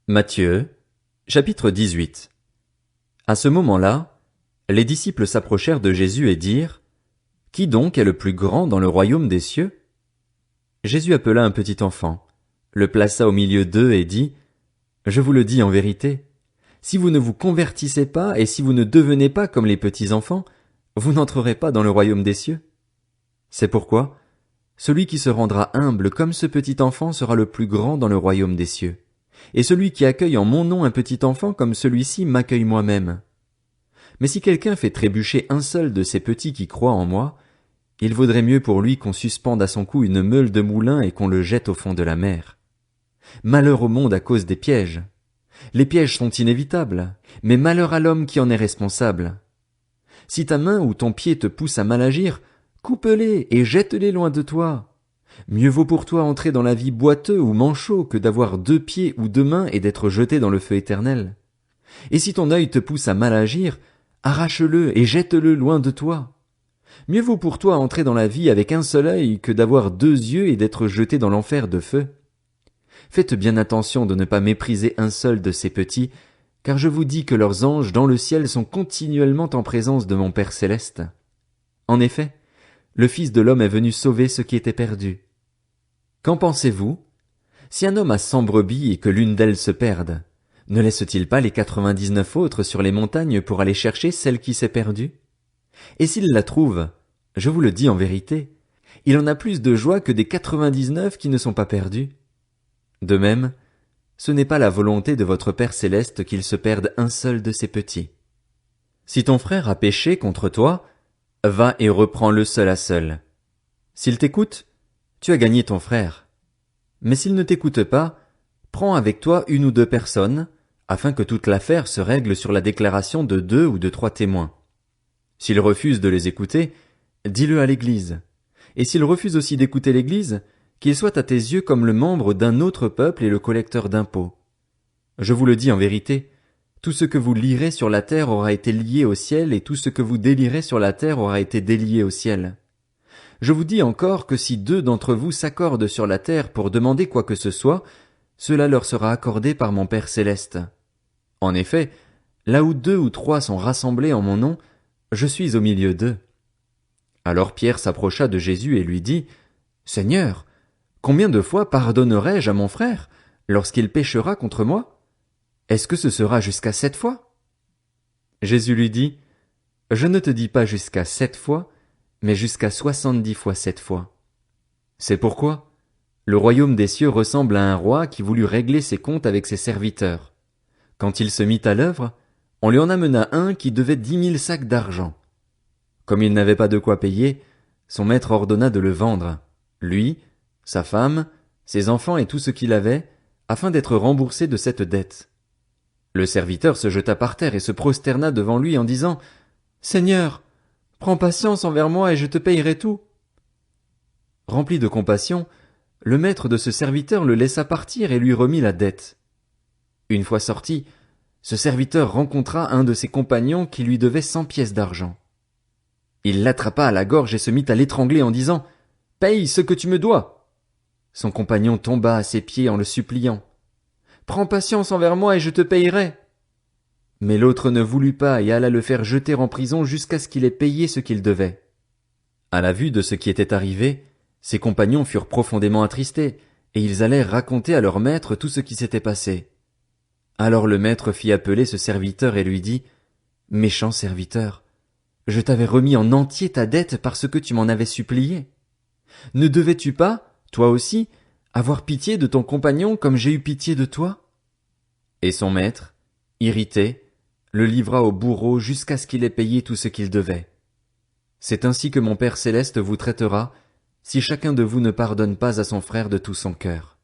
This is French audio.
Matthieu, chapitre 18. À ce moment-là, les disciples s'approchèrent de Jésus et dirent, « Qui donc est le plus grand dans le royaume des cieux ?» Jésus appela un petit enfant, le plaça au milieu d'eux et dit, « Je vous le dis en vérité, si vous ne vous convertissez pas et si vous ne devenez pas comme les petits enfants, vous n'entrerez pas dans le royaume des cieux. C'est pourquoi, celui qui se rendra humble comme ce petit enfant sera le plus grand dans le royaume des cieux. Et celui qui accueille en mon nom un petit enfant comme celui-ci m'accueille moi-même. Mais si quelqu'un fait trébucher un seul de ces petits qui croient en moi, il vaudrait mieux pour lui qu'on suspende à son cou une meule de moulin et qu'on le jette au fond de la mer. Malheur au monde à cause des pièges. Les pièges sont inévitables, mais malheur à l'homme qui en est responsable. Si ta main ou ton pied te pousse à mal agir, coupe-les et jette-les loin de toi. Mieux vaut pour toi entrer dans la vie boiteux ou manchot que d'avoir 2 pieds ou 2 mains et d'être jeté dans le feu éternel. Et si ton œil te pousse à mal agir, arrache-le et jette-le loin de toi. Mieux vaut pour toi entrer dans la vie avec un seul œil que d'avoir 2 yeux et d'être jeté dans l'enfer de feu. Faites bien attention de ne pas mépriser un seul de ces petits, car je vous dis que leurs anges dans le ciel sont continuellement en présence de mon Père céleste. En effet, le Fils de l'homme est venu sauver ceux qui étaient perdus. Qu'en pensez-vous? Si un homme a 100 brebis et que l'une d'elles se perde, ne laisse-t-il pas les 99 autres sur les montagnes pour aller chercher celle qui s'est perdue? Et s'il la trouve, je vous le dis en vérité, il en a plus de joie que des 99 qui ne sont pas perdus. De même, ce n'est pas la volonté de votre Père céleste qu'il se perde un seul de ses petits. Si ton frère a péché contre toi, va et reprends-le seul à seul. S'il t'écoute, tu as gagné ton frère. Mais s'il ne t'écoute pas, prends avec toi 1 ou 2 personnes, afin que toute l'affaire se règle sur la déclaration de 2 ou de 3 témoins. S'il refuse de les écouter, dis-le à l'Église. Et s'il refuse aussi d'écouter l'Église, qu'il soit à tes yeux comme le membre d'un autre peuple et le collecteur d'impôts. Je vous le dis en vérité, tout ce que vous lierez sur la terre aura été lié au ciel, et tout ce que vous délierez sur la terre aura été délié au ciel. Je vous dis encore que si 2 d'entre vous s'accordent sur la terre pour demander quoi que ce soit, cela leur sera accordé par mon Père céleste. En effet, là où 2 ou 3 sont rassemblés en mon nom, je suis au milieu d'eux. Alors Pierre s'approcha de Jésus et lui dit, « Seigneur, combien de fois pardonnerai-je à mon frère lorsqu'il péchera contre moi? Est-ce que ce sera jusqu'à 7 fois? » Jésus lui dit, « Je ne te dis pas jusqu'à 7 fois, mais jusqu'à 70 fois 7 fois. C'est pourquoi le royaume des cieux ressemble à un roi qui voulut régler ses comptes avec ses serviteurs. Quand il se mit à l'œuvre, on lui en amena un qui devait 10 000 sacs d'argent. Comme il n'avait pas de quoi payer, son maître ordonna de le vendre, lui, sa femme, ses enfants et tout ce qu'il avait, afin d'être remboursé de cette dette. Le serviteur se jeta par terre et se prosterna devant lui en disant, « Seigneur, prends patience envers moi et je te payerai tout. » Rempli de compassion, le maître de ce serviteur le laissa partir et lui remit la dette. Une fois sorti, ce serviteur rencontra un de ses compagnons qui lui devait 100 pièces d'argent. Il l'attrapa à la gorge et se mit à l'étrangler en disant, « Paye ce que tu me dois. » Son compagnon tomba à ses pieds en le suppliant. « Prends patience envers moi et je te payerai. » Mais l'autre ne voulut pas et alla le faire jeter en prison jusqu'à ce qu'il ait payé ce qu'il devait. À la vue de ce qui était arrivé, ses compagnons furent profondément attristés, et ils allèrent raconter à leur maître tout ce qui s'était passé. Alors le maître fit appeler ce serviteur et lui dit, « Méchant serviteur, je t'avais remis en entier ta dette parce que tu m'en avais supplié. Ne devais-tu pas, toi aussi, avoir pitié de ton compagnon comme j'ai eu pitié de toi? » Et son maître, irrité, le livra au bourreau jusqu'à ce qu'il ait payé tout ce qu'il devait. C'est ainsi que mon Père céleste vous traitera, si chacun de vous ne pardonne pas à son frère de tout son cœur.